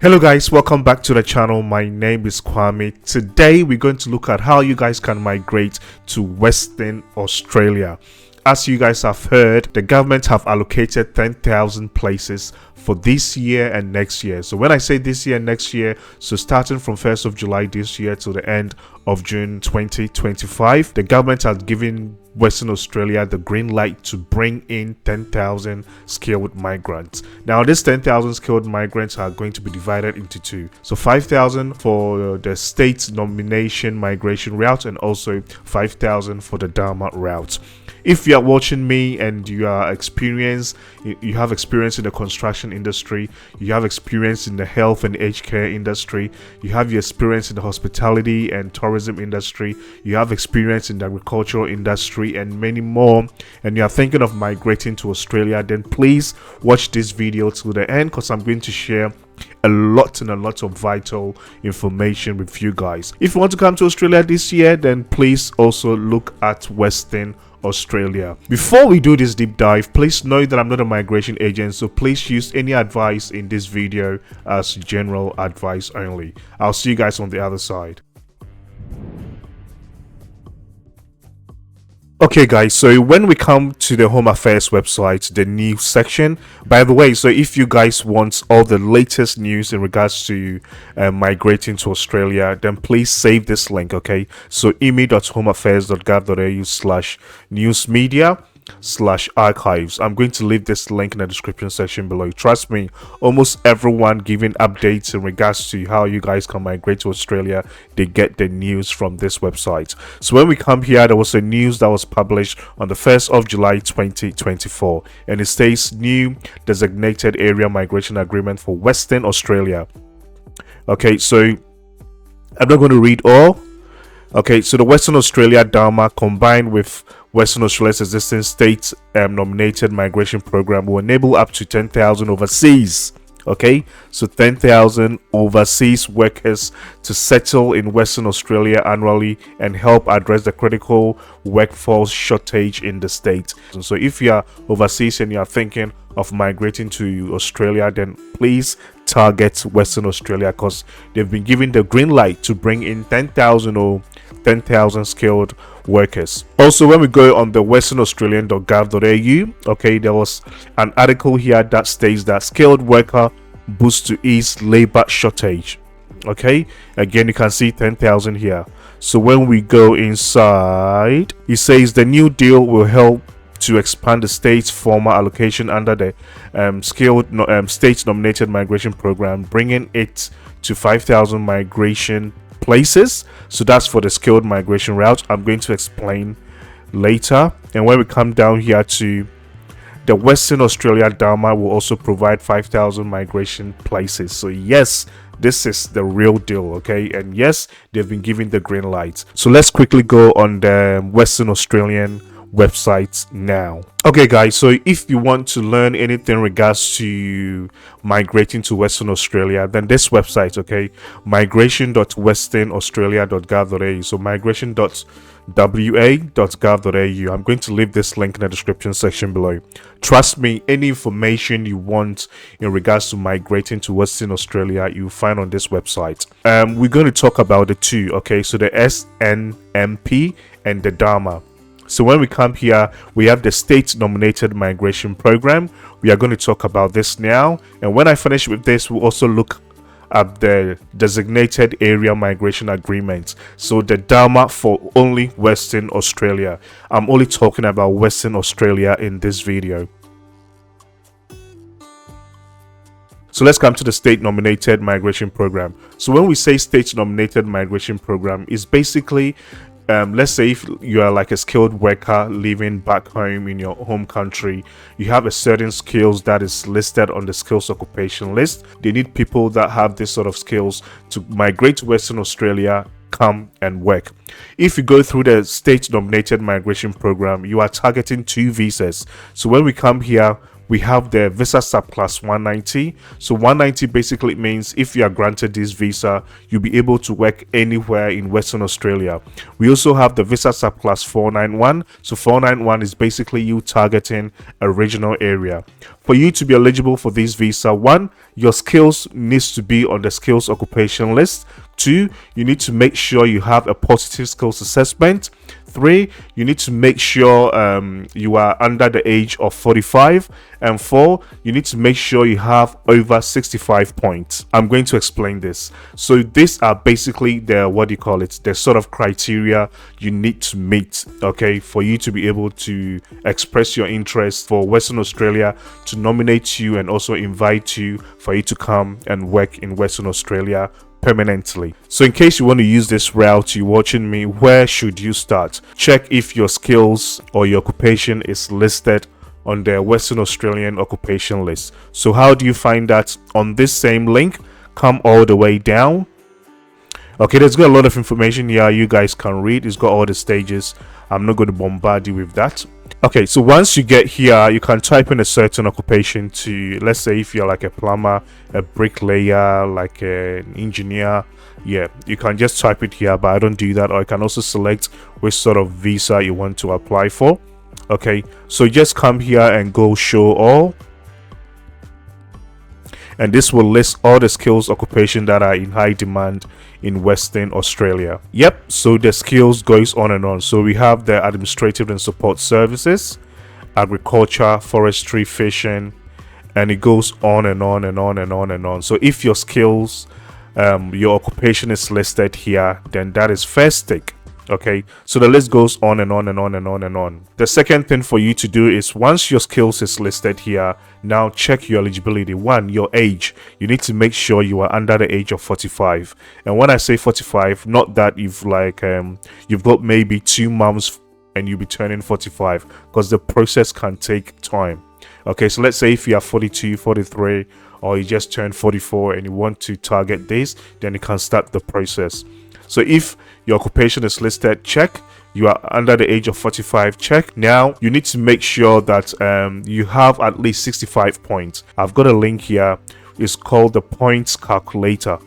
Hello guys, welcome back to the channel. My name is Kwame. Today we're going to look at how you guys can migrate to Western Australia. As you guys have heard, the government have allocated 10,000 places for this year and next year. So when I say this year and next year, so starting from 1st of July this year to the end of June 2025, the government has given Western Australia the green light to bring in 10,000 skilled migrants. Now these 10,000 skilled migrants are going to be divided into two. So 5,000 for the state nomination migration route and also 5,000 for the DAMA route. If you are watching me and you are experienced, you have experience in the construction industry, you have experience in the health and aged care industry, you have your experience in the hospitality and tourism industry, you have experience in the agricultural industry and many more, and you are thinking of migrating to Australia, then please watch this video till the end because I'm going to share a lot of vital information with you guys. If you want to come to Australia this year, then please also look at Western Australia. Before we do this deep dive, please know that I'm not a migration agent, so please use any advice in this video as general advice only. I'll see you guys on the other side. Okay guys, so when we come to the Home Affairs website, the news section, by the way, so if you guys want all the latest news in regards to migrating to Australia, then please save this link, okay? So imi.homeaffairs.gov.au/newsmedia/archives. I'm going to leave this link in the description section below. Trust me, almost everyone giving updates in regards to how you guys can migrate to Australia, they get the news from this website. So when we come here, there was a news that was published on the 1st of July 2024, and it states new designated area migration agreement for Western Australia. Okay, so I'm not going to read all. Okay, so the Western Australia DAMA combined with Western Australia's existing state nominated migration program will enable up to 10,000 overseas. Okay, so 10,000 overseas workers to settle in Western Australia annually and help address the critical workforce shortage in the state. So if you are overseas and you are thinking of migrating to Australia, then please target Western Australia because they've been given the green light to bring in 10,000 skilled workers. Also, when we go on the westernaustralian.gov.au, okay, there was an article here that states that skilled worker boost to ease labor shortage. Okay, again you can see 10,000 here. So when we go inside, it says the new deal will help to expand the state's former allocation under the state nominated migration program, bringing it to 5,000 migration places. So that's for the skilled migration route. I'm going to explain later. And when we come down here to the Western Australia DAMA will also provide 5,000 migration places. So yes, this is the real deal, okay? And yes, they've been given the green light. So let's quickly go on the Western Australian websites now. Okay guys, so if you want to learn anything in regards to migrating to Western Australia, then this website, okay, migration.westernaustralia.gov.au. so migration.wa.gov.au. I'm going to leave this link in the description section below. Trust me, any information you want in regards to migrating to Western Australia, you'll find on this website. We're going to talk about the two, okay, so the SNMP and the DAMA. So when we come here, we have the state nominated migration program. We are going to talk about this now, and when I finish with this, we'll also look at the designated area migration agreement. So the DAMA for only Western Australia. I'm only talking about Western Australia in this video. So let's come to the state nominated migration program. So when we say state nominated migration program, is basically let's say if you are like a skilled worker living back home in your home country, you have a certain skills that is listed on the skills occupation list. They need people that have this sort of skills to migrate to Western Australia, come and work. If you go through the state nominated migration program, you are targeting two visas. So when we come here, we have the visa subclass 190. So 190 basically means if you are granted this visa, you'll be able to work anywhere in Western Australia. We also have the visa subclass 491. So 491 is basically you targeting a regional area. For you to be eligible for this visa, 1, your skills needs to be on the skills occupation list. 2, you need to make sure you have a positive skills assessment. 3, you need to make sure you are under the age of 45. And 4, you need to make sure you have over 65 points. I'm going to explain this. So these are basically the sort of criteria you need to meet, okay, for you to be able to express your interest for Western Australia to nominate you and also invite you for you to come and work in Western Australia permanently. So in case you want to use this route, you're watching me, where should you start? Check if your skills or your occupation is listed on the Western Australian occupation list. So how do you find that? On this same link, come all the way down. Okay, there's got a lot of information here you guys can read. It's got all the stages. I'm not going to bombard you with that. Okay, so once you get here, you can type in a certain occupation to, let's say if you're like a plumber, a bricklayer, like an engineer. Yeah, you can just type it here, but I don't do that. Or you can also select which sort of visa you want to apply for. Okay, so just come here and go show all. And this will list all the skills occupation that are in high demand in Western Australia. Yep, so the skills goes on and on. So we have the administrative and support services, agriculture, forestry, fishing, and it goes on and on and on and on and on. So if your skills, your occupation is listed here, then that is first tick. Okay, so the list goes on and on and on and on and on. The second thing for you to do is, once your skills is listed here, now check your eligibility. 1, your age. You need to make sure you are under the age of 45. And when I say 45, not that you've got maybe 2 months and you'll be turning 45, because the process can take time. Okay, so let's say if you are 42, 43, or you just turned 44 and you want to target this, then you can start the process. So if your occupation is listed, check. You are under the age of 45, check. Now you need to make sure that you have at least 65 points. I've got a link here. It's called the points calculator.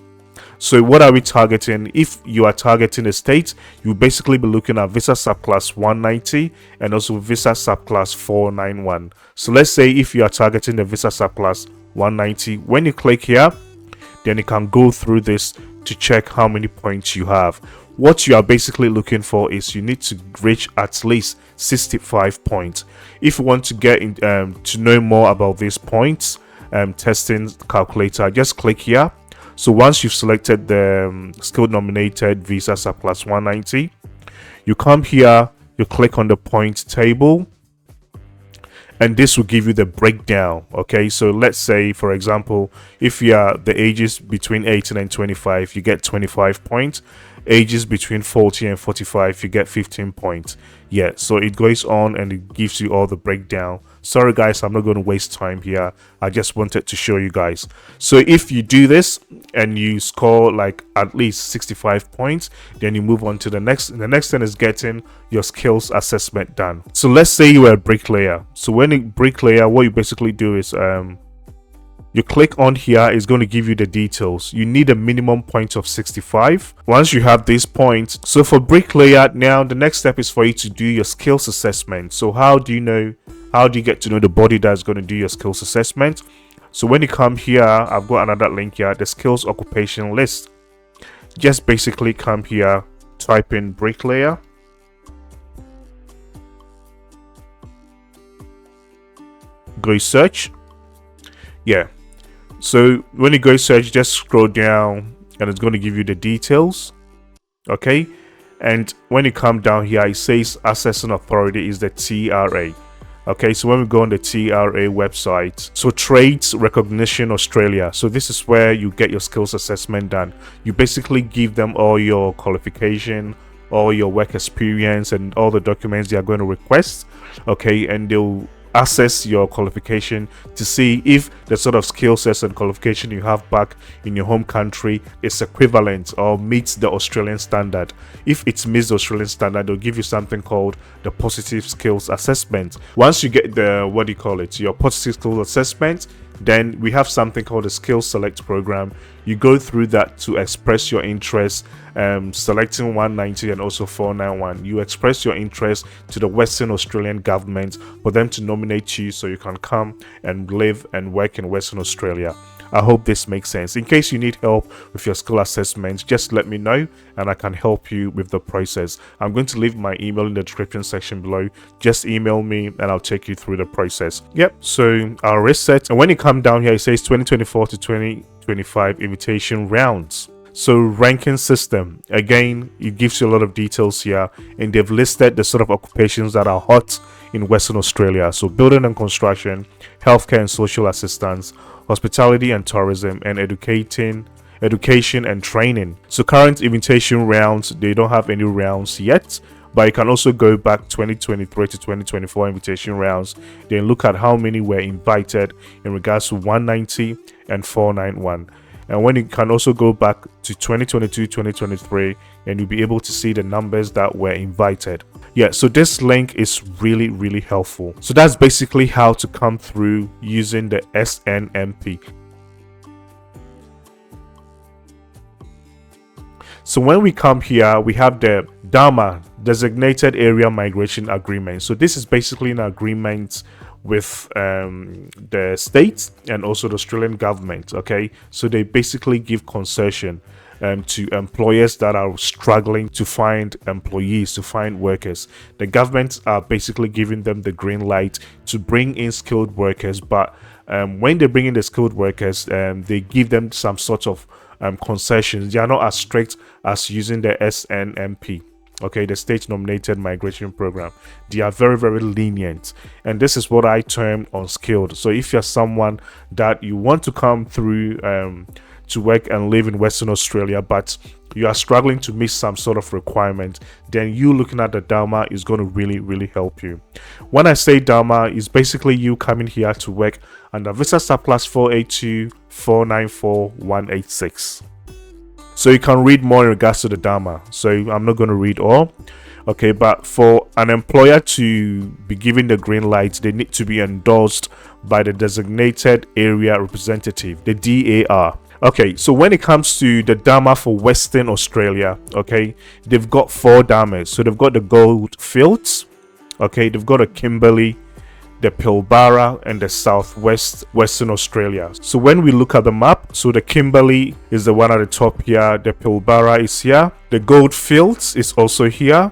So what are we targeting? If you are targeting a state, you basically be looking at visa subclass 190 and also visa subclass 491. So let's say if you are targeting the visa subclass 190, when you click here, then you can go through this to check how many points you have. What you are basically looking for is you need to reach at least 65 points. If you want to get in, to know more about these points testing calculator, just click here. So once you've selected the skilled nominated visa subclass 190, you come here, you click on the point table, and this will give you the breakdown. Okay, so let's say for example, if you are the ages between 18 and 25, you get 25 points. Ages between 40 and 45, you get 15 points. Yeah, so it goes on and it gives you all the breakdown. Sorry guys, I'm not going to waste time here. I just wanted to show you guys. So if you do this and you score like at least 65 points, then you move on to the next. The next thing is getting your skills assessment done. So let's say you are a bricklayer. So when a bricklayer, what you basically do is you click on here, is going to give you the details. You need a minimum point of 65. Once you have these points, so for bricklayer, now the next step is for you to do your skills assessment. So how do you get to know the body that's going to do your skills assessment? So when you come here, I've got another link here, the skills occupation list. Just basically come here, type in bricklayer, go search. Yeah, so when you go search, just scroll down and it's going to give you the details. Okay, and when you come down here, it says assessing authority is the TRA. Okay, so when we go on the TRA website, so Trades Recognition Australia, so this is where you get your skills assessment done. You basically give them all your qualification, all your work experience, and all the documents they are going to request. Okay, and they'll assess your qualification to see if the sort of skill sets and qualification you have back in your home country is equivalent or meets the Australian standard. If it meets the Australian standard, they'll give you something called the positive skills assessment. Once you get the your positive skills assessment, Then we have something called the Skill Select program. You go through that to express your interest, selecting 190 and also 491. You express your interest to the Western Australian government for them to nominate you so you can come and live and work in Western Australia. I hope this makes sense. In case you need help with your skill assessment, just let me know and I can help you with the process. I'm going to leave my email in the description section below. Just email me and I'll take you through the process. Yep, so I'll reset. And when you come down here, it says 2024 to 2025 invitation rounds. So ranking system, again, it gives you a lot of details here, and they've listed the sort of occupations that are hot in Western Australia. So building and construction, healthcare and social assistance, hospitality and tourism, and education and training. So current invitation rounds, they don't have any rounds yet, but you can also go back 2023 to 2024 invitation rounds, then look at how many were invited in regards to 190 and 491. And when you can also go back to 2022, 2023, and you'll be able to see the numbers that were invited. Yeah, so this link is really helpful. So that's basically how to come through using the SNMP. So when we come here, we have the DAMA, Designated Area Migration Agreement. So this is basically an agreement with the states and also the Australian government. Okay, so they basically give concession to employers that are struggling to find employees, to find workers. The government are basically giving them the green light to bring in skilled workers, but when they bring in the skilled workers, they give them some sort of concessions. They are not as strict as using the SNMP. Okay, the state nominated migration program. They are very lenient, and this is what I term unskilled. So if you're someone that you want to come through to work and live in Western Australia, but you are struggling to meet some sort of requirement, then you looking at the DAMA is going to really help you. When I say DAMA, is basically you coming here to work under visa subclass 482, 494, 186. So you can read more in regards to the DAMA. So I'm not going to read all. Okay, but for an employer to be given the green light, they need to be endorsed by the Designated Area Representative, the DAR. Okay, so when it comes to the DAMA for Western Australia, okay, they've got 4 DAMAs. So they've got the Goldfields, okay, they've got the Kimberley, the Pilbara, and the Southwest Western Australia. So when we look at the map, so the Kimberley is the one at the top here, the Pilbara is here, the Goldfields is also here,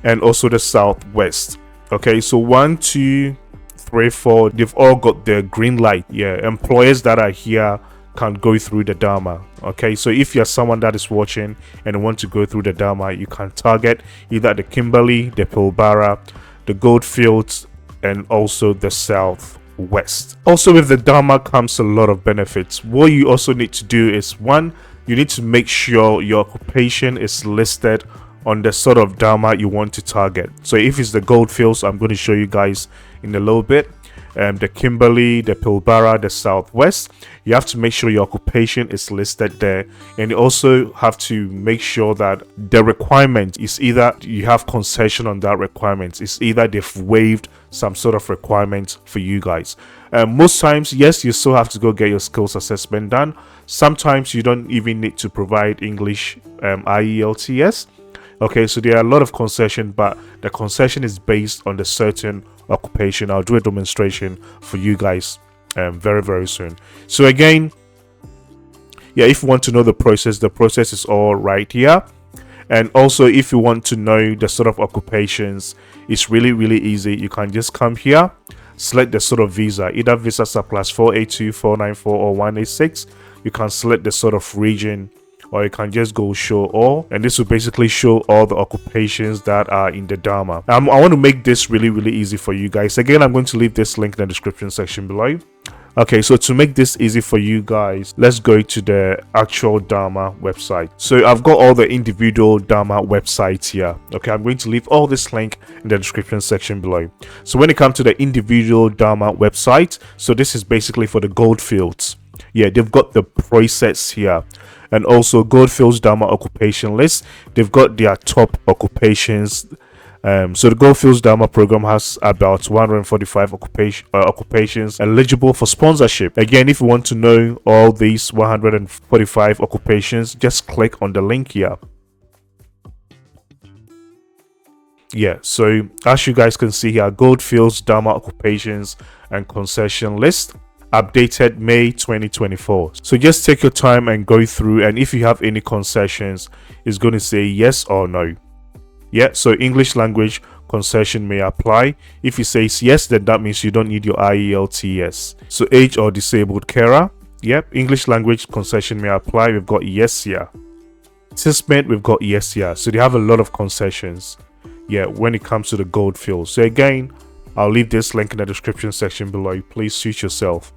and also the Southwest. Okay, so 1, 2, 3, 4, they've all got the green light. Yeah, employers that are here can go through the DAMA. Okay, so if you're someone that is watching and want to go through the DAMA, you can target either the Kimberley, the Pilbara, the Goldfields, and also the Southwest. Also with the DAMA comes a lot of benefits. What you also need to do is, one, you need to make sure your occupation is listed on the sort of DAMA you want to target. So if it's the Goldfields, I'm going to show you guys in a little bit, the Kimberley, the Pilbara, the Southwest, you have to make sure your occupation is listed there, and you also have to make sure that the requirement is either you have concession on that requirement, it's either they've waived some sort of requirement for you guys. Most times, yes, you still have to go get your skills assessment done. Sometimes you don't even need to provide English IELTS. Okay, so there are a lot of concession, but the concession is based on the certain occupation. I'll do a demonstration for you guys very soon. So again, yeah, if you want to know the process is all right here. And also, if you want to know the sort of occupations, it's really easy. You can just come here, select the sort of visa, either visa subclass 482, 494, or 186. You can select the sort of region, or you can just go show all, and this will basically show all the occupations that are in the DAMA. I want to make this really easy for you guys. Again, I'm going to leave this link in the description section below. Okay, so to make this easy for you guys, let's go to the actual DAMA website. So I've got all the individual DAMA websites here. Okay, I'm going to leave all this link in the description section below. So when it comes to the individual DAMA website, so this is basically for the Goldfields. Yeah, they've got the process here, and also Goldfields DAMA occupation list. They've got their top occupations So the Goldfields DAMA program has about 145 occupations eligible for sponsorship. Again, if you want to know all these 145 occupations, just click on the link here. Yeah, so as you guys can see here, Goldfields DAMA occupations and concession list updated May 2024. So just take your time and go through, and if you have any concessions, it's going to say yes or no. Yeah, so English language concession may apply. If it says yes, then that means you don't need your IELTS. So age or disabled carer, yep, English language concession may apply. We've got yes here. Assessment, we've got yes here. So they have a lot of concessions, yeah, when it comes to the Goldfields. So again, I'll leave this link in the description section below. Please suit yourself.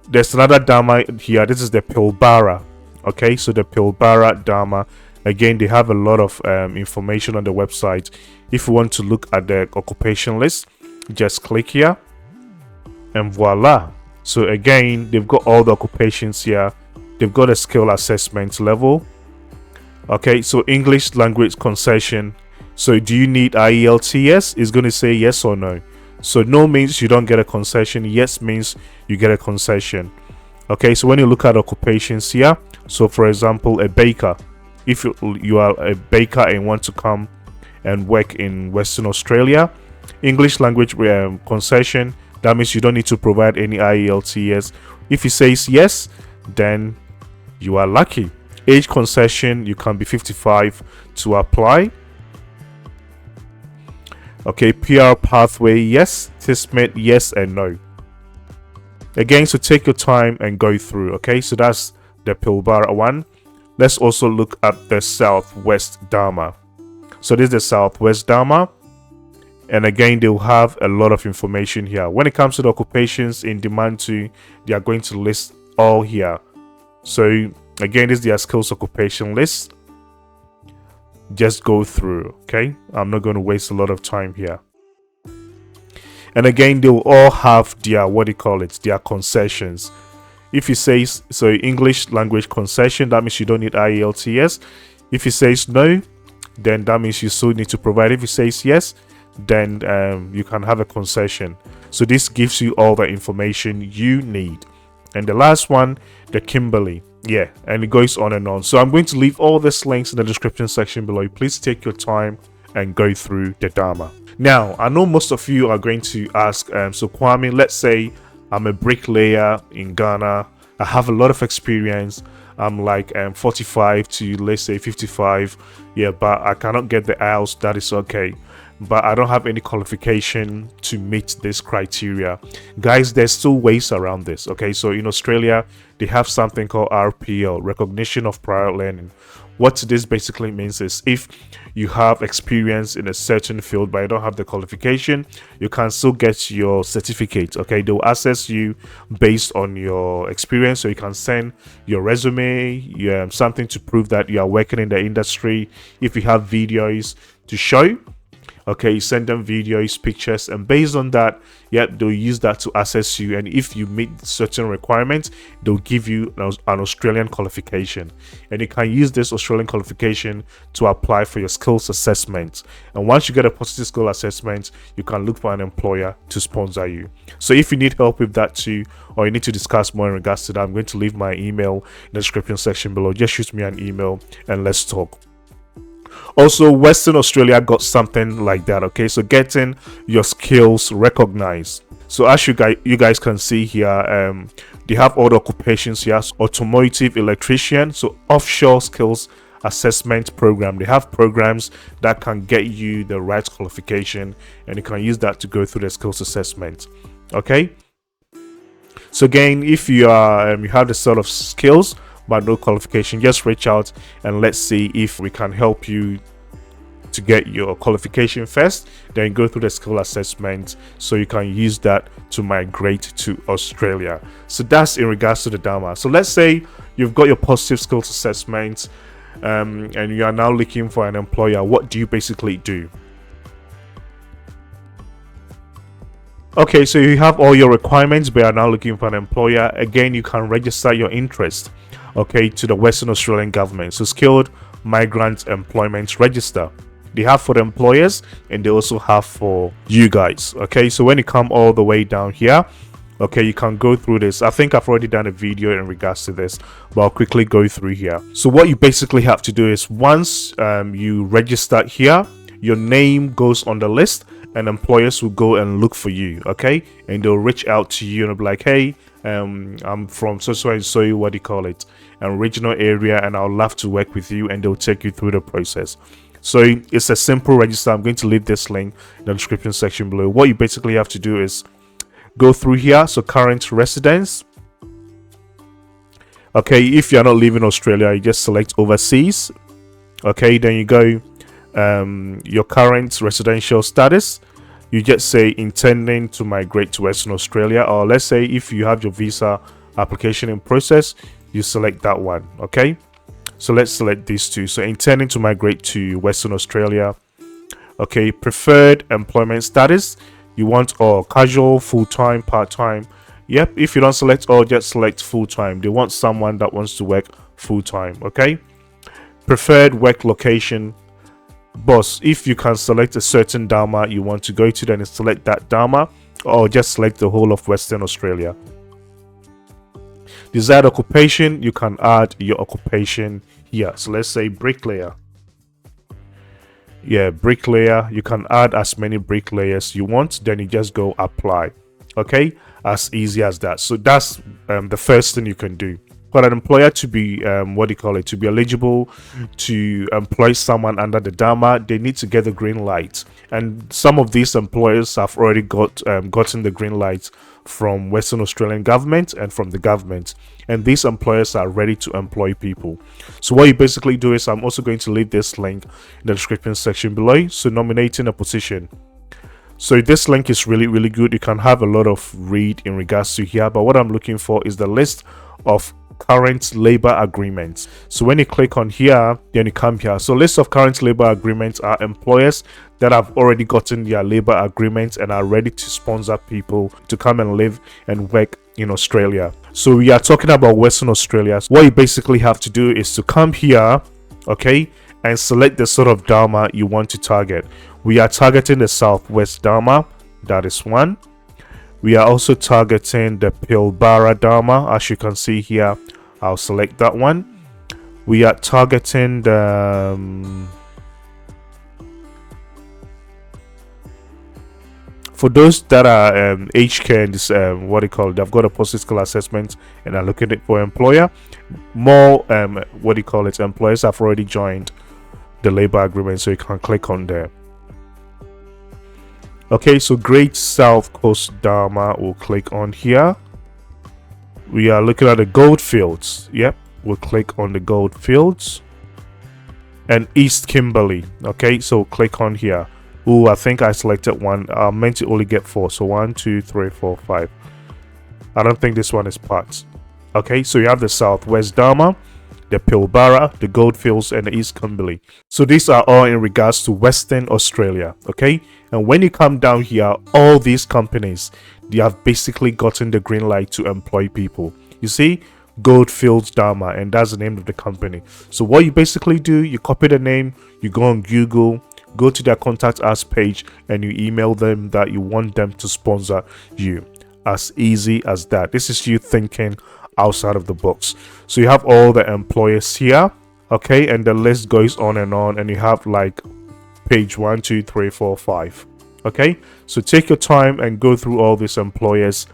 There's another DAMA here. This is the Pilbara. Okay, so the Pilbara DAMA. Again, they have a lot of information on the website. If you want to look at the occupation list, just click here and voila. So again, they've got all the occupations here. They've got a skill assessment level. Okay, so English language concession. So do you need IELTS? It's going to say yes or no. So no means you don't get a concession. Yes means you get a concession. Okay, so when you look at occupations here, so for example, a baker. If you are a baker and want to come and work in Western Australia, English language concession, that means you don't need to provide any IELTS. If it says yes, then you are lucky. Age concession, you can be 55 to apply. Okay, PR pathway, yes. Assessment, yes and no. Again, so take your time and go through. Okay, so that's the Pilbara one. Let's also look at the Southwest DAMA. So this is the Southwest DAMA. And again, they'll have a lot of information here. When it comes to the occupations in demand too, they are going to list all here. So again, this is their skills occupation list. Just go through, okay? I'm not going to waste a lot of time here. And again, they'll all have their, what do you call it, their concessions. If it says, so English language concession, that means you don't need IELTS. If it says no, then that means you still need to provide. If it says yes, then you can have a concession. So this gives you all the information you need. And the last one, the Kimberley. Yeah, and it goes on and on. So I'm going to leave all these links in the description section below. Please take your time and go through the DAMA. Now, I know most of you are going to ask, so Kwame, let's say I'm a bricklayer in Ghana. I have a lot of experience. I'm like 45 to, let's say, 55. Yeah, but I cannot get the IELTS. That is okay. But I don't have any qualification to meet this criteria. Guys, there's still ways around this. Okay, so in Australia, they have something called RPL, Recognition of Prior Learning. What this basically means is if you have experience in a certain field but you don't have the qualification, you can still get your certificate. Okay, they'll assess you based on your experience, so you can send your resume, something to prove that you are working in the industry. If you have videos to show, okay, you send them videos, pictures, and based on that, they'll use that to assess you. And if you meet certain requirements, they'll give you an Australian qualification, and you can use this Australian qualification to apply for your skills assessment. And once you get a positive skill assessment, you can look for an employer to sponsor you. So if you need help with that too, or you need to discuss more in regards to that, I'm going to leave my email in the description section below. Just shoot me an email and let's talk. Also, Western Australia got something like that. Okay, so getting your skills recognized. So as you guys can see here, they have all the occupations here: automotive electrician, so offshore skills assessment program. They have programs that can get you the right qualification, and you can use that to go through the skills assessment. Okay, so again, if you are you have the sort of skills but no qualification, just reach out and let's see if we can help you to get your qualification first, then go through the skill assessment so you can use that to migrate to Australia. So that's in regards to the DAMA. So let's say you've got your positive skills assessment and you are now looking for an employer. What do you basically do? Okay, so you have all your requirements but you are now looking for an employer. Again, you can register your interest, okay, to the Western Australian government. So Skilled Migrant Employment Register. They have for the employers and they also have for you guys. Okay, so when you come all the way down here, okay, you can go through this. I think I've already done a video in regards to this, but I'll quickly go through here. So what you basically have to do is once you register here, your name goes on the list and employers will go and look for you. Okay, and they'll reach out to you and be like, hey, I'm from so and so, what do you call it, an regional area, and I'll love to work with you, and they'll take you through the process. So it's a simple register. I'm going to leave this link in the description section below. What you basically have to do is go through here. So current residence. Okay, if you're not living in Australia, you just select overseas. Okay, then you go your current residential status. You just say intending to migrate to Western Australia, or let's say if you have your visa application in process, you select that one. Okay, so let's select these two. So intending to migrate to Western Australia. Okay, preferred employment status. You want all casual, full-time, part-time. Yep, if you don't select all, just select full-time. They want someone that wants to work full-time. Okay, preferred work location. Boss, if you can select a certain DAMA you want to go to, then select that DAMA, or just select the whole of Western Australia. Desired occupation, you can add your occupation here. So let's say bricklayer. Yeah, bricklayer. You can add as many bricklayers you want, then you just go apply. Okay, as easy as that. So that's the first thing you can do. For an employer to be to be eligible to employ someone under the DAMA, they need to get the green light, and some of these employers have already gotten the green light from Western Australian government and from the government, and these employers are ready to employ people. So what you basically do is, I'm also going to leave this link in the description section below. So nominating a position. So this link is really good. You can have a lot of read in regards to here, but what I'm looking for is the list of current labor agreements. So when you click on here, then you come here. So list of current labor agreements are employers that have already gotten their labor agreements and are ready to sponsor people to come and live and work in Australia. So we are talking about Western Australia. So what you basically have to do is to come here, okay, and select the sort of DAMA you want to target. We are targeting the Southwest DAMA, that is one. We are also targeting the Pilbara DAMA, as you can see here. I'll select that one. We are targeting the for those that are aged care and this they've got a post-school assessment and are looking for employer. More employers have already joined the labor agreement, so you can click on there. Okay, so Great South Coast DAMA, we'll click on here. We are looking at the Goldfields. Yep, we'll click on the Goldfields. And East Kimberley. Okay, so click on here. Oh, I think I selected one. I meant to only get 4. So 1, 2, 3, 4, 5. I don't think this one is part. Okay, so you have the Southwest DAMA, the Pilbara, the Goldfields, and the East Kimberley. So these are all in regards to Western Australia. Okay, and when you come down here, all these companies, they have basically gotten the green light to employ people. You see, Goldfields DAMA, and that's the name of the company. So what you basically do, you copy the name, you go on Google, go to their contact us page, and you email them that you want them to sponsor you. As easy as that. This is you thinking outside of the box. So you have all the employers here, okay, and the list goes on, and you have like page 1, 2, 3, 4, 5. Okay, so take your time and go through all these employers,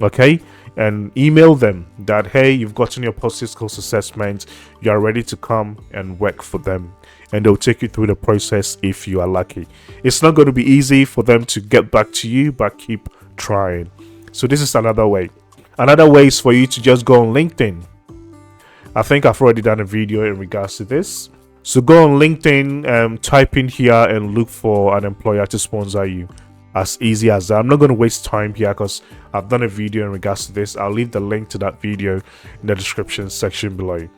okay, and email them that, hey, you've gotten your post-school assessment, you are ready to come and work for them, and they'll take you through the process if you are lucky. It's not going to be easy for them to get back to you, but keep trying. So this is another way. Another way is for you to just go on LinkedIn. I think I've already done a video in regards to this. So go on LinkedIn, type in here and look for an employer to sponsor you. As easy as that. I'm not going to waste time here because I've done a video in regards to this. I'll leave the link to that video in the description section below.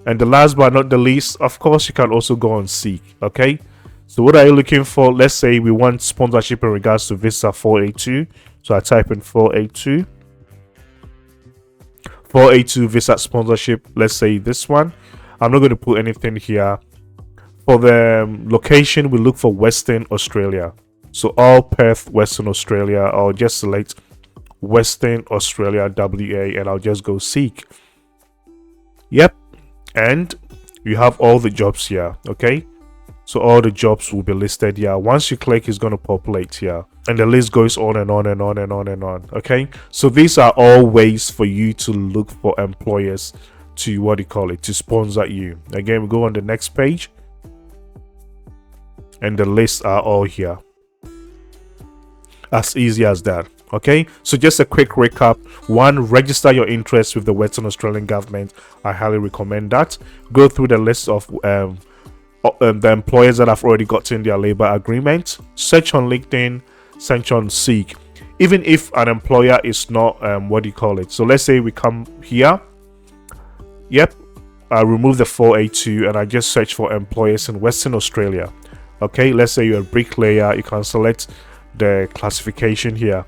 And the last but not the least, of course, you can also go on Seek. Okay, so what are you looking for? Let's say we want sponsorship in regards to visa 482. So I type in 482 visa sponsorship. Let's say this one. I'm not going to put anything here. For the location, we look for Western Australia. So all Perth, Western Australia. I'll just select Western Australia WA and I'll just go seek. Yep, and you have all the jobs here. Okay, so all the jobs will be listed here. Once you click, it's going to populate here, and the list goes on and on and on and on and on. Okay, so these are all ways for you to look for employers to to sponsor you. Again, we go on the next page and the lists are all here. As easy as that. Okay, so just a quick recap. One, register your interest with the Western Australian government. I highly recommend that. Go through the list of the employers that have already gotten their labor agreement. Search on LinkedIn, search on Seek. Even if an employer is not so let's say we come here. Yep, I remove the 482 and I just search for employers in Western Australia. Okay, let's say you're a bricklayer. You can select the classification here,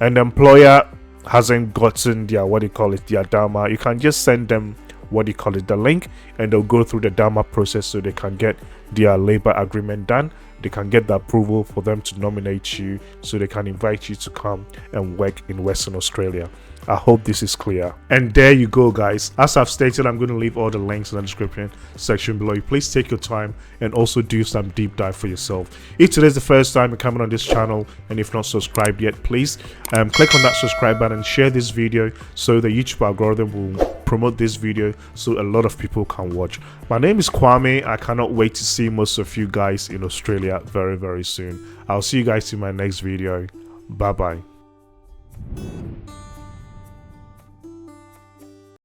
and the employer hasn't gotten their their DAMA. You can just send them the link, and they'll go through the DAMA process so they can get their labor agreement done. They can get the approval for them to nominate you, so they can invite you to come and work in Western Australia. I hope this is clear. And there you go, guys. As I've stated, I'm going to leave all the links in the description section below. Please take your time and also do some deep dive for yourself. If today is the first time you're coming on this channel, and if not subscribed yet, please click on that subscribe button and share this video so the YouTube algorithm will promote this video so a lot of people can watch. My name is Kwame. I cannot wait to see most of you guys in Australia very, very soon. I'll see you guys in my next video. Bye bye.